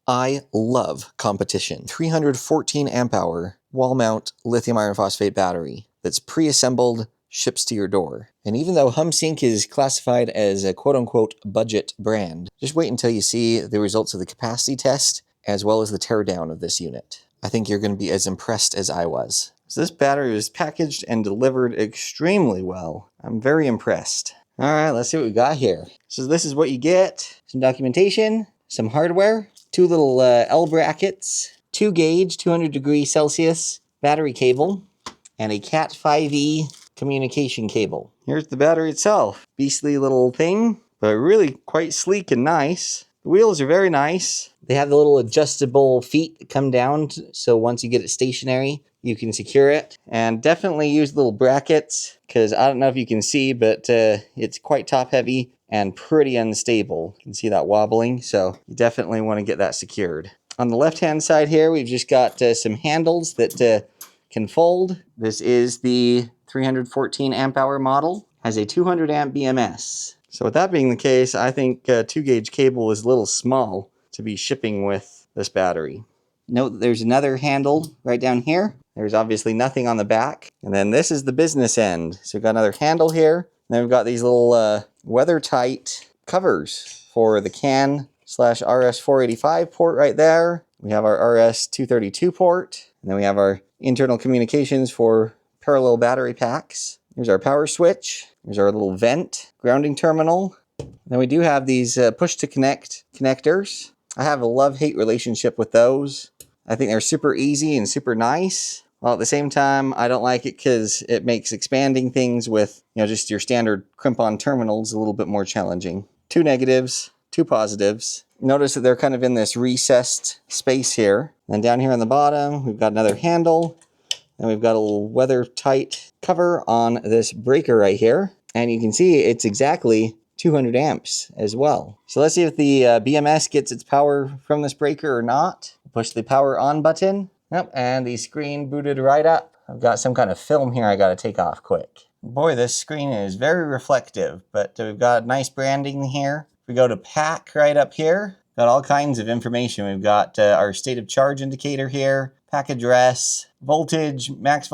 I love competition. 314 amp hour wall mount lithium iron phosphate battery that's pre-assembled, ships to your door. And even though Humsienk is classified as a quote-unquote budget brand, just wait until you see the results of the capacity test as well as the teardown of this unit. I think you're going to be as impressed as I was. So this battery was packaged and delivered extremely well. I'm very impressed. All right, let's see what we got here. So this is what you get. Some documentation, some hardware, two little L brackets, 2 gauge, 200 degrees Celsius battery cable, and a Cat 5e communication cable. Here's the battery itself. Beastly little thing, but really quite sleek and nice. The wheels are very nice. They have the little adjustable feet that come down, so once you get it stationary, you can secure it. And definitely use little brackets, because I don't know if you can see, but it's quite top heavy and pretty unstable. You can see that wobbling, so you definitely want to get that secured. On the left-hand side here, we've just got some handles that can fold. This is the 314 amp hour model, has a 200 amp BMS. So with that being the case, I think 2 gauge cable is a little small to be shipping with this battery. Note that there's another handle right down here. There's obviously nothing on the back. And then this is the business end. So we've got another handle here. And then we've got these little weather tight covers for the CAN/RS485 port right there. We have our RS232 port. And then we have our internal communications for parallel battery packs. Here's our power switch. Here's our little vent, grounding terminal. Then we do have these push to connect connectors. I have a love-hate relationship with those. I think they're super easy and super nice. While at the same time, I don't like it because it makes expanding things with, just your standard crimp-on terminals a little bit more challenging. 2 negatives, 2 positives. Notice that they're kind of in this recessed space here. And down here on the bottom, we've got another handle. And we've got a little weather-tight cover on this breaker right here. And you can see it's exactly 200 amps as well. So let's see if the BMS gets its power from this breaker or not. Push the power on button. Yep, and the screen booted right up. I've got some kind of film here I gotta take off quick. Boy, this screen is very reflective, but we've got nice branding here. If we go to pack right up here, got all kinds of information. We've got our state of charge indicator here, pack address, voltage, max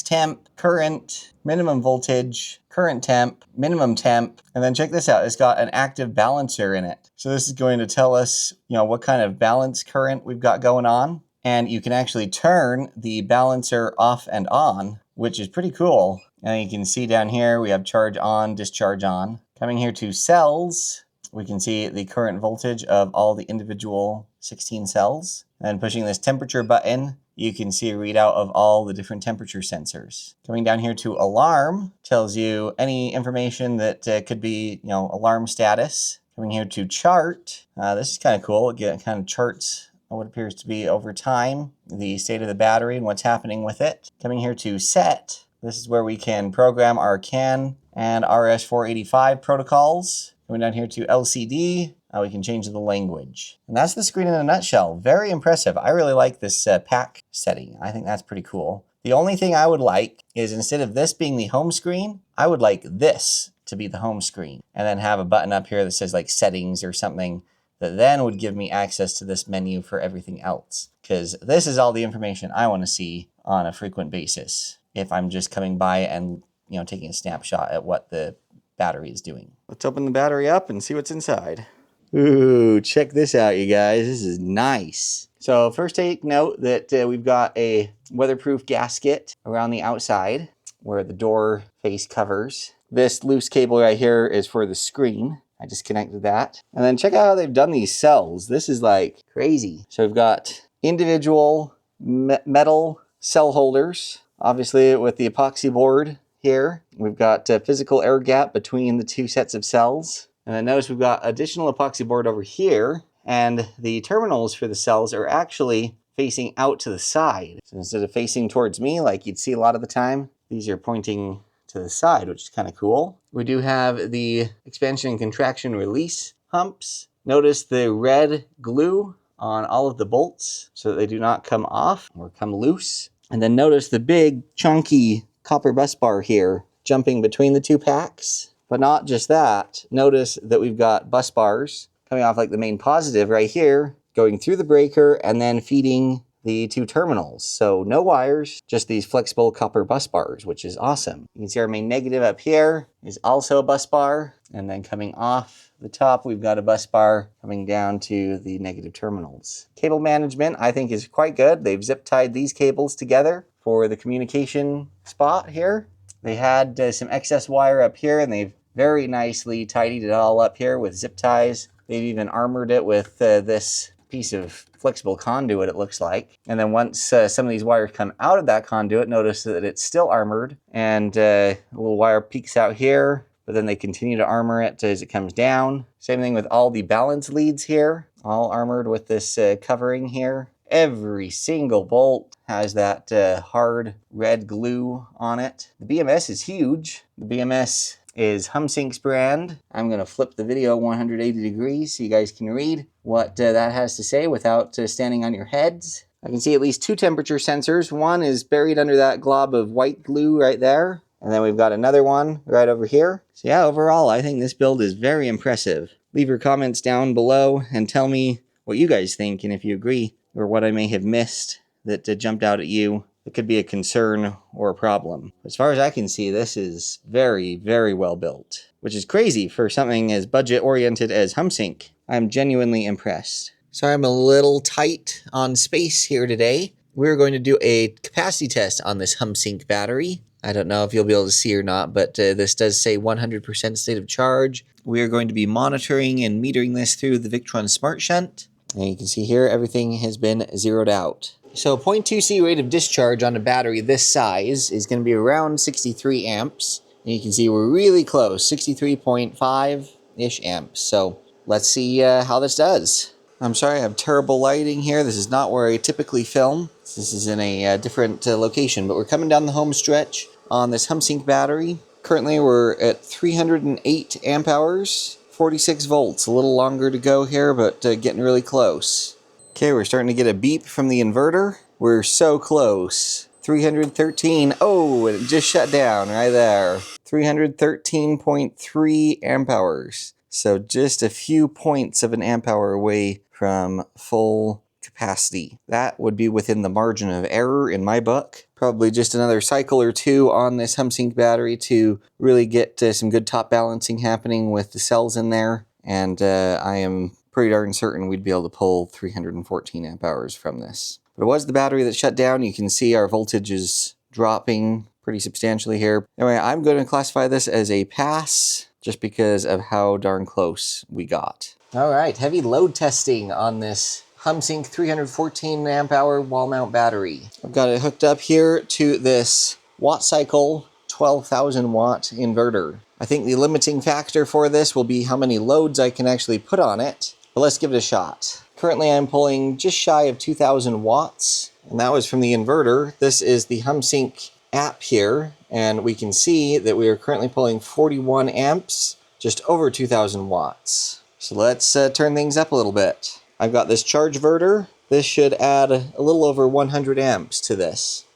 temp, current, minimum voltage, current temp, minimum temp, and then check this out. It's got an active balancer in it. So this is going to tell us, what kind of balance current we've got going on. And you can actually turn the balancer off and on, which is pretty cool. And you can see down here, we have charge on, discharge on. Coming here to cells, we can see the current voltage of all the individual 16 cells. And pushing this temperature button, you can see a readout of all the different temperature sensors. Coming down here to alarm, tells you any information that could be, alarm status. Coming here to chart, this is kind of cool. It kind of charts what appears to be over time, the state of the battery and what's happening with it. Coming here to set, this is where we can program our CAN and RS485 protocols. Coming down here to LCD, we can change the language. And that's the screen in a nutshell. Very impressive. I really like this pack setting. I think that's pretty cool. The only thing I would like is instead of this being the home screen, I would like this to be the home screen. And then have a button up here that says like settings or something that then would give me access to this menu for everything else. Because this is all the information I want to see on a frequent basis if I'm just coming by and taking a snapshot at what the battery is doing. Let's open the battery up and see what's inside. Ooh, check this out, you guys. This is nice. So first take note that we've got a weatherproof gasket around the outside where the door face covers. This loose cable right here is for the screen. I just connected that. And then check out how they've done these cells. This is like crazy. So we've got individual metal cell holders, obviously with the epoxy board here. We've got a physical air gap between the 2 sets of cells. And then notice we've got additional epoxy board over here. And the terminals for the cells are actually facing out to the side. So instead of facing towards me like you'd see a lot of the time, these are pointing to the side, which is kind of cool. We do have the expansion and contraction release humps. Notice the red glue on all of the bolts so that they do not come off or come loose. And then notice the big chunky copper bus bar here jumping between the 2 packs. But not just that. Notice that we've got bus bars coming off like the main positive right here going through the breaker and then feeding the two terminals. So no wires, just these flexible copper bus bars, which is awesome. You can see our main negative up here is also a bus bar. And then coming off the top, we've got a bus bar coming down to the negative terminals. Cable management, I think, is quite good. They've zip tied these cables together for the communication spot here. They had some excess wire up here, and they've very nicely tidied it all up here with zip ties. They've even armored it with this piece of flexible conduit, it looks like. And then once some of these wires come out of that conduit, notice that it's still armored, and a little wire peeks out here, but then they continue to armor it as it comes down. Same thing with all the balance leads here, all armored with this covering here. Every single bolt has that hard red glue on it. The BMS is huge. The BMS is Humsienk's brand. I'm going to flip the video 180 degrees so you guys can read what that has to say without standing on your heads. I can see at least two temperature sensors. One is buried under that glob of white glue right there. And then we've got another one right over here. So yeah, overall, I think this build is very impressive. Leave your comments down below and tell me what you guys think and if you agree, or what I may have missed that jumped out at you. It could be a concern or a problem. As far as I can see, this is very, very well built, which is crazy for something as budget-oriented as Humsienk. I'm genuinely impressed. Sorry, I'm a little tight on space here today. We're going to do a capacity test on this Humsienk battery. I don't know if you'll be able to see or not, but this does say 100% state of charge. We are going to be monitoring and metering this through the Victron Smart Shunt. And you can see here, everything has been zeroed out. So 0.2C rate of discharge on a battery this size is going to be around 63 amps. And you can see we're really close, 63.5-ish amps. So let's see how this does. I'm sorry, I have terrible lighting here. This is not where I typically film. This is in a different location, but we're coming down the home stretch on this Humsienk battery. Currently we're at 308 amp hours, 46 volts. A little longer to go here, but getting really close. Okay, we're starting to get a beep from the inverter. We're so close. 313. Oh, it just shut down right there. 313.3 amp hours. So just a few points of an amp hour away from full capacity. That would be within the margin of error in my book. Probably just another cycle or two on this Humsienk battery to really get some good top balancing happening with the cells in there. And I am pretty darn certain we'd be able to pull 314 amp hours from this. But it was the battery that shut down. You can see our voltage is dropping pretty substantially here. Anyway, I'm going to classify this as a pass just because of how darn close we got. All right, heavy load testing on this Humsienk 314 amp hour wall mount battery. I've got it hooked up here to this watt cycle 12,000 watt inverter. I think the limiting factor for this will be how many loads I can actually put on it. But let's give it a shot. Currently I'm pulling just shy of 2,000 watts, and that was from the inverter. This is the Humsienk app here, and we can see that we are currently pulling 41 amps, just over 2,000 watts. So let's turn things up a little bit. I've got this charge verter. This should add a little over 100 amps to this.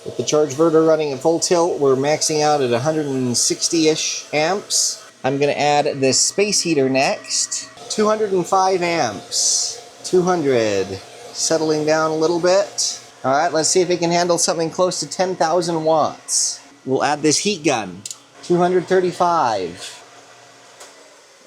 With the charge verter running at full tilt, we're maxing out at 160-ish amps. I'm going to add this space heater next. 205 amps. 200. Settling down a little bit. All right, let's see if it can handle something close to 10,000 watts. We'll add this heat gun. 235.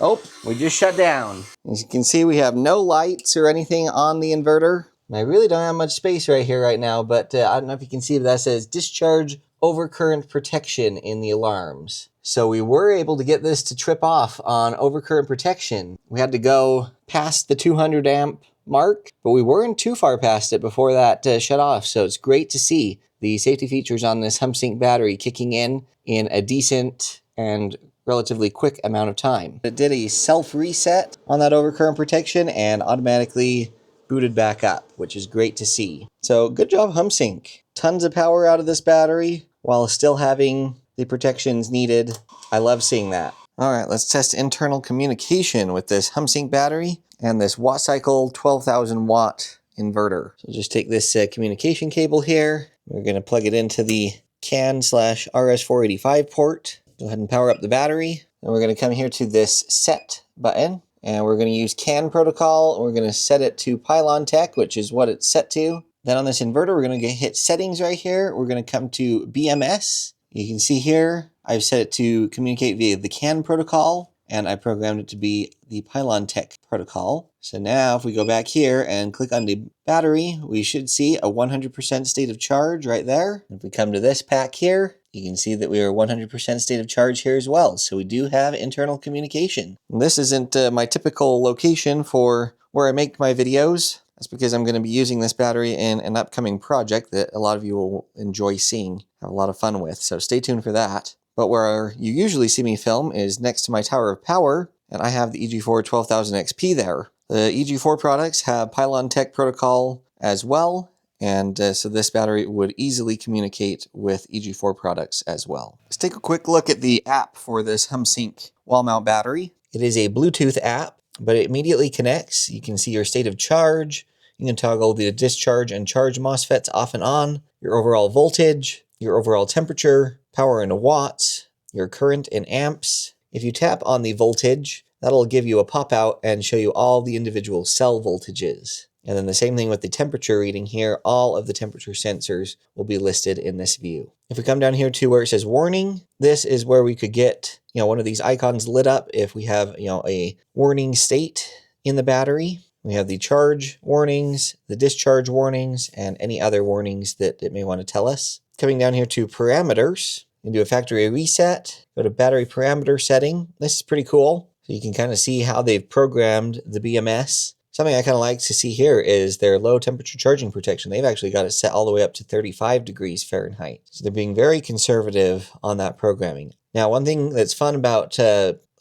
Oh, we just shut down. As you can see, we have no lights or anything on the inverter. And I really don't have much space right here right now, but I don't know if you can see, but that says discharge overcurrent protection in the alarms. So we were able to get this to trip off on overcurrent protection. We had to go past the 200 amp mark, but we weren't too far past it before that shut off. So it's great to see the safety features on this Humsienk battery kicking in a decent and relatively quick amount of time. It did a self-reset on that overcurrent protection and automatically booted back up, which is great to see. So good job, Humsienk. Tons of power out of this battery while still having the protections needed. I love seeing that. All right, let's test internal communication with this Humsienk battery and this watt cycle 12,000 watt inverter. So just take this communication cable here. We're going to plug it into the CAN/RS485 port. Go ahead and power up the battery. Then we're going to come here to this set button And we're going to use CAN protocol. We're going to set it to Pylontech, which is what it's set to. Then on this inverter, we're going to hit settings right here. We're going to come to BMS. You can see here, I've set it to communicate via the CAN protocol, and I programmed it to be the Pylontech protocol. So now if we go back here and click on the battery, we should see a 100% state of charge right there. If we come to this pack here, you can see that we are 100% state of charge here as well. So we do have internal communication. This isn't my typical location for where I make my videos. That's because I'm going to be using this battery in an upcoming project that a lot of you will enjoy seeing, have a lot of fun with. So stay tuned for that. But where you usually see me film is next to my tower of power, and I have the EG4 12000 XP there. The EG4 products have Pylontech protocol as well. And so this battery would easily communicate with EG4 products as well. Let's take a quick look at the app for this Humsienk wall mount battery. It is a Bluetooth app, but it immediately connects. You can see your state of charge. You can toggle the discharge and charge MOSFETs off and on, your overall voltage, your overall temperature, power in watts, your current in amps. If you tap on the voltage, that'll give you a pop-out and show you all the individual cell voltages. And then the same thing with the temperature reading here, all of the temperature sensors will be listed in this view. If we come down here to where it says warning, this is where we could get, one of these icons lit up if we have, a warning state in the battery. We have the charge warnings, the discharge warnings, and any other warnings that it may want to tell us. Coming down here to parameters, you can do a factory reset, go to battery parameter setting. This is pretty cool. So you can kind of see how they've programmed the BMS. Something I kind of like to see here is their low temperature charging protection. They've actually got it set all the way up to 35 degrees Fahrenheit. So they're being very conservative on that programming. Now, one thing that's fun about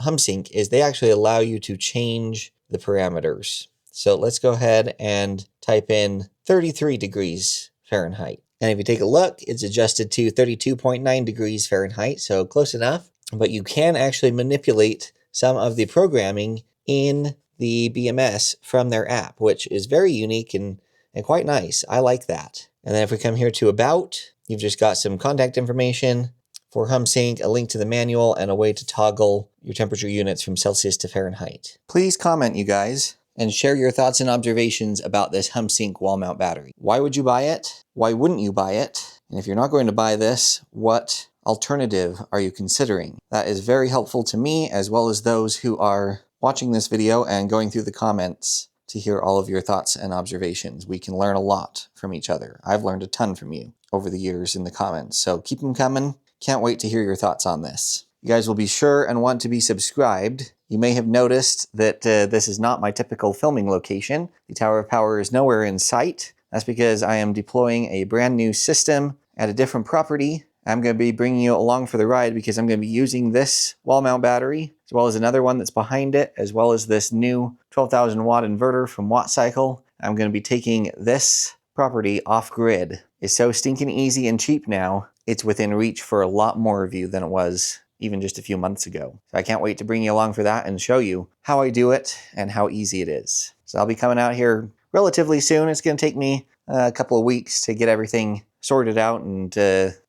Humsienk is they actually allow you to change the parameters. So let's go ahead and type in 33 degrees Fahrenheit. And if you take a look, it's adjusted to 32.9 degrees Fahrenheit, so close enough. But you can actually manipulate some of the programming in the BMS from their app, which is very unique and quite nice. I like that. And then if we come here to About, you've just got some contact information for Humsienk, a link to the manual, and a way to toggle your temperature units from Celsius to Fahrenheit. Please comment, you guys, and share your thoughts and observations about this Humsienk wall mount battery. Why would you buy it? Why wouldn't you buy it? And if you're not going to buy this, what alternative are you considering? That is very helpful to me, as well as those who are watching this video and going through the comments to hear all of your thoughts and observations. We can learn a lot from each other. I've learned a ton from you over the years in the comments, so keep them coming. Can't wait to hear your thoughts on this. You guys will be sure and want to be subscribed. You may have noticed that this is not my typical filming location. The Tower of Power is nowhere in sight. That's because I am deploying a brand new system at a different property. I'm going to be bringing you along for the ride because I'm going to be using this wall mount battery, as well as another one that's behind it, as well as this new 12,000 watt inverter from WattCycle. I'm going to be taking this property off grid. It's so stinking easy and cheap now. It's within reach for a lot more of you than it was even just a few months ago. So I can't wait to bring you along for that and show you how I do it and how easy it is. So I'll be coming out here relatively soon. It's going to take me a couple of weeks to get everything sorted out and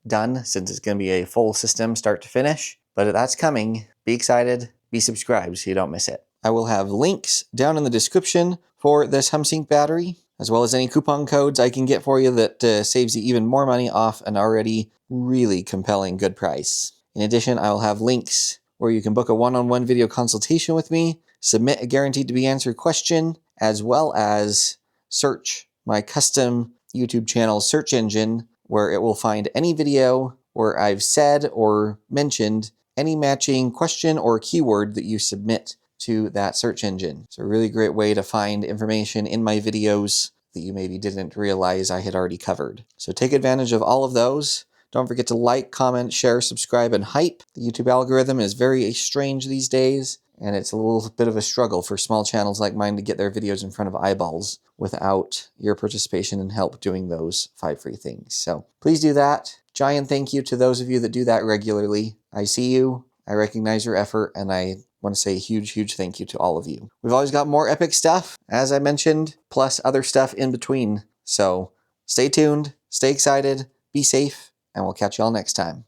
done, since it's going to be a full system start to finish. But that's coming. Be excited, be subscribed so you don't miss it. I will have links down in the description for this Humsienk battery, as well as any coupon codes I can get for you that saves you even more money off an already really compelling good price. In addition, I'll have links where you can book a one-on-one video consultation with me, submit a guaranteed to be answered question, as well as search my custom YouTube channel search engine, where it will find any video where I've said or mentioned any matching question or keyword that you submit to that search engine. It's a really great way to find information in my videos that you maybe didn't realize I had already covered. So take advantage of all of those. Don't forget to like, comment, share, subscribe, and hype. The YouTube algorithm is very strange these days, and it's a little bit of a struggle for small channels like mine to get their videos in front of eyeballs without your participation and help doing those 5 free things. So please do that. Giant thank you to those of you that do that regularly. I see you, I recognize your effort, and I want to say a huge, huge thank you to all of you. We've always got more epic stuff, as I mentioned, plus other stuff in between. So stay tuned, stay excited, be safe, and we'll catch you all next time.